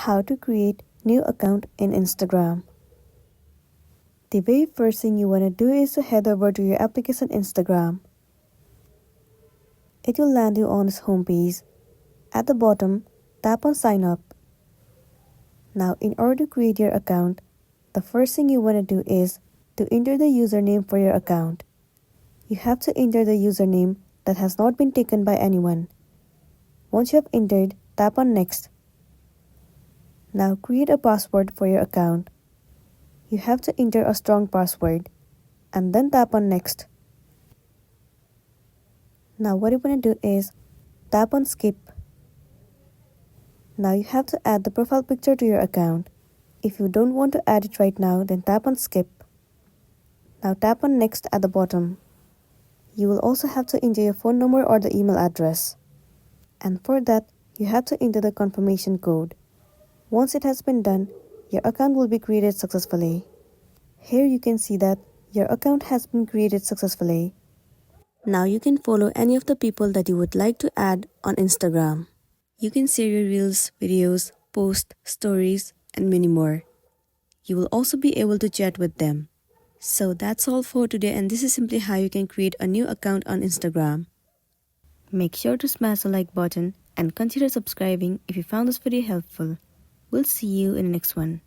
How to create new account in Instagram. The very first thing you want to do is to head over to your application Instagram. It will land you on its homepage. At the bottom, tap on sign up. Now in order to create your account, the first thing you want to do is to enter the username for your account. You have to enter the username that has not been taken by anyone. Once you have entered, tap on next. Now create a password for your account. You have to enter a strong password and then tap on next. Now what you want to do is tap on skip. Now you have to add the profile picture to your account. If you don't want to add it right now, then tap on skip. Now tap on next at the bottom. You will also have to enter your phone number or the email address. And for that, you have to enter the confirmation code. Once it has been done, your account will be created successfully. Here you can see that your account has been created successfully. Now you can follow any of the people that you would like to add on Instagram. You can share your reels, videos, posts, stories, and many more. You will also be able to chat with them. So that's all for today, and this is simply how you can create a new account on Instagram. Make sure to smash the like button and consider subscribing if you found this video helpful. We'll see you in the next one.